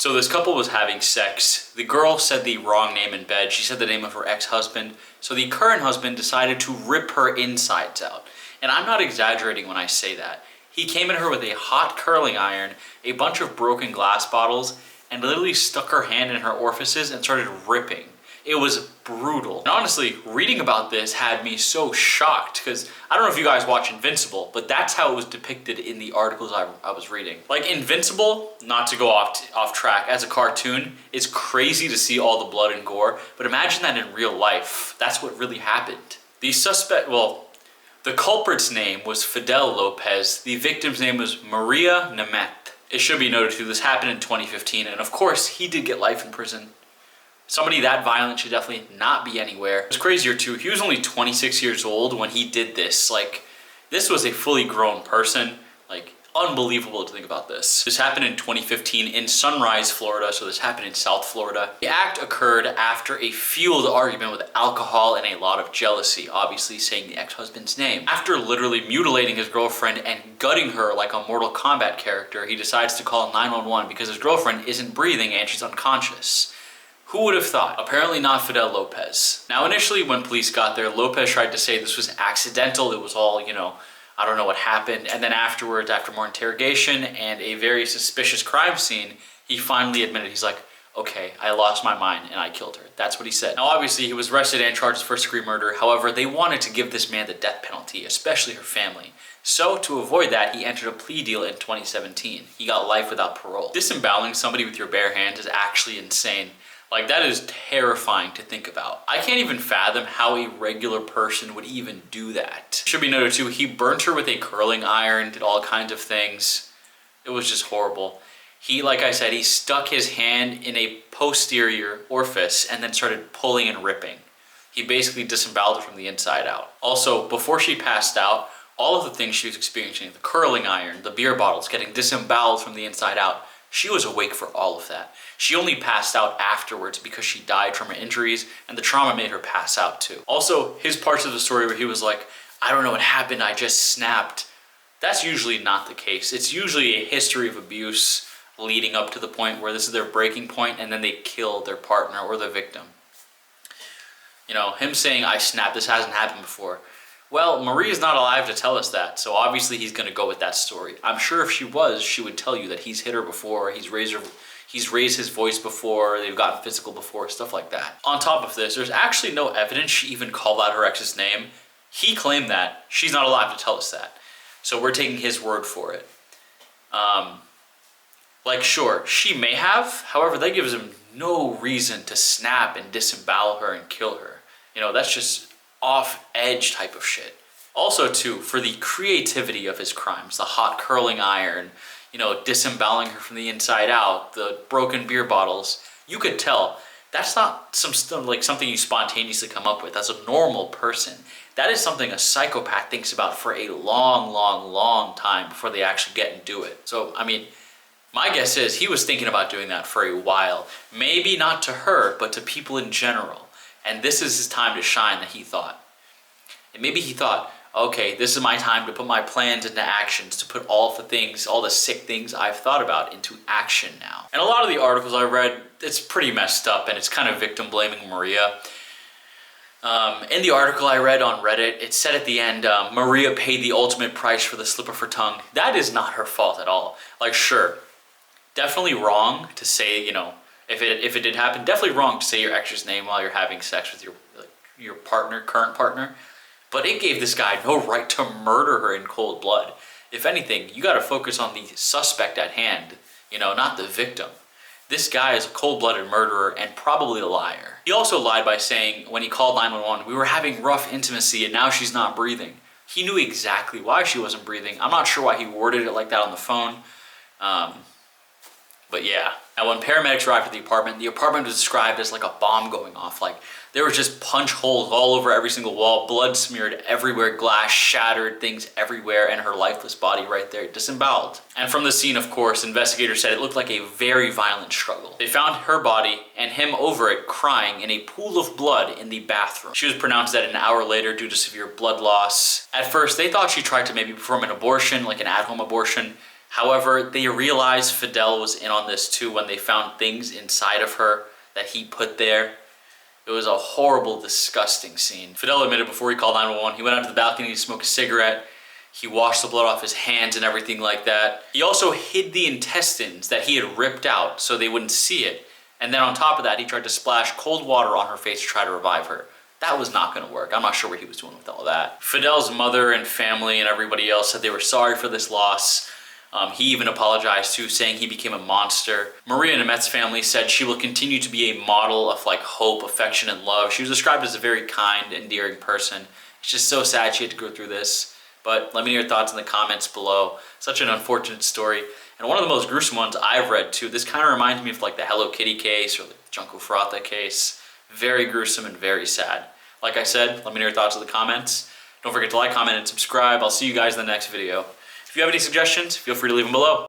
So this couple was having sex. The girl said the wrong name in bed. She said the name of her ex-husband. So the current husband decided to rip her insides out. And I'm not exaggerating when I say that. He came at her with a hot curling iron, a bunch of broken glass bottles, and literally stuck her hand in her orifices and started ripping. It was brutal. And honestly, reading about this had me so shocked because I don't know if you guys watch Invincible, but that's how it was depicted in the articles I was reading. Like Invincible, not to go off track, as a cartoon, it's crazy to see all the blood and gore, but imagine that in real life. That's what really happened. The culprit's name was Fidel Lopez. The victim's name was Maria Nemeth. It should be noted too, this happened in 2015, and of course, he did get life in prison. Somebody that violent should definitely not be anywhere. It was crazier too, he was only 26 years old when he did this. Like, this was a fully grown person. Like, unbelievable to think about this. This happened in 2015 in Sunrise, Florida, so this happened in South Florida. The act occurred after a fueled argument with alcohol and a lot of jealousy, obviously saying the ex-husband's name. After literally mutilating his girlfriend and gutting her like a Mortal Kombat character, he decides to call 911 because his girlfriend isn't breathing and she's unconscious. Who would have thought? Apparently not Fidel Lopez. Now initially when police got there, Lopez tried to say this was accidental, it was all, I don't know what happened. And then afterwards, after more interrogation and a very suspicious crime scene, he finally admitted, he's like, okay, I lost my mind and I killed her. That's what he said. Now obviously he was arrested and charged with first-degree murder. However, they wanted to give this man the death penalty, especially her family. So to avoid that, he entered a plea deal in 2017. He got life without parole. Disemboweling somebody with your bare hands is actually insane. Like, that is terrifying to think about. I can't even fathom how a regular person would even do that. Should be noted too, he burnt her with a curling iron, did all kinds of things. It was just horrible. He, like I said, he stuck his hand in a posterior orifice and then started pulling and ripping. He basically disemboweled her from the inside out. Also, before she passed out, all of the things she was experiencing, the curling iron, the beer bottles, getting disemboweled from the inside out, she was awake for all of that. She only passed out afterwards because she died from her injuries and the trauma made her pass out too. Also, his parts of the story where he was like, I don't know what happened, I just snapped. That's usually not the case. It's usually a history of abuse leading up to the point where this is their breaking point and then they kill their partner or the victim. Him saying, I snapped, this hasn't happened before. Well, Maria's not alive to tell us that, so obviously he's gonna go with that story. I'm sure if she was, she would tell you that he's hit her before, he's raised his voice before, they've gotten physical before, stuff like that. On top of this, there's actually no evidence she even called out her ex's name. He claimed that. She's not alive to tell us that. So we're taking his word for it. Sure, she may have, however, that gives him no reason to snap and disembowel her and kill her. That's just off-edge type of shit. Also too, for the creativity of his crimes, the hot curling iron, disemboweling her from the inside out, the broken beer bottles, you could tell that's not something you spontaneously come up with as a normal person. That is something a psychopath thinks about for a long, long, long time before they actually get and do it. So, my guess is he was thinking about doing that for a while. Maybe not to her, but to people in general. And this is his time to shine, that he thought. And maybe he thought, okay, this is my time to put my plans into actions, to put all the sick things I've thought about into action now. And a lot of the articles I read, it's pretty messed up and it's kind of victim blaming Maria. In the article I read on Reddit, it said at the end, Maria paid the ultimate price for the slip of her tongue. That is not her fault at all. Sure, definitely wrong to say, if it did happen, definitely wrong to say your ex's name while you're having sex with your partner, current partner. But it gave this guy no right to murder her in cold blood. If anything, you gotta focus on the suspect at hand, not the victim. This guy is a cold-blooded murderer and probably a liar. He also lied by saying when he called 911, we were having rough intimacy and now she's not breathing. He knew exactly why she wasn't breathing. I'm not sure why he worded it like that on the phone. But yeah. Now when paramedics arrived at the apartment was described as like a bomb going off. There were just punch holes all over every single wall, blood smeared everywhere, glass shattered, things everywhere, and her lifeless body right there, disemboweled. And from the scene, of course, investigators said it looked like a very violent struggle. They found her body and him over it crying in a pool of blood in the bathroom. She was pronounced dead an hour later due to severe blood loss. At first, they thought she tried to maybe perform an abortion, like an at-home abortion. However, they realized Fidel was in on this too when they found things inside of her that he put there. It was a horrible, disgusting scene. Fidel admitted before he called 911, he went out to the balcony to smoke a cigarette. He washed the blood off his hands and everything like that. He also hid the intestines that he had ripped out so they wouldn't see it. And then on top of that, he tried to splash cold water on her face to try to revive her. That was not gonna work. I'm not sure what he was doing with all that. Fidel's mother and family and everybody else said they were sorry for this loss. He even apologized too, saying he became a monster. Maria Nemet's family said she will continue to be a model of like hope, affection, and love. She was described as a very kind, endearing person. It's just so sad she had to go through this. But let me know your thoughts in the comments below. Such an unfortunate story. And one of the most gruesome ones I've read too. This kind of reminds me of like the Hello Kitty case or the Junko Furata case. Very gruesome and very sad. Like I said, let me know your thoughts in the comments. Don't forget to like, comment, and subscribe. I'll see you guys in the next video. If you have any suggestions, feel free to leave them below.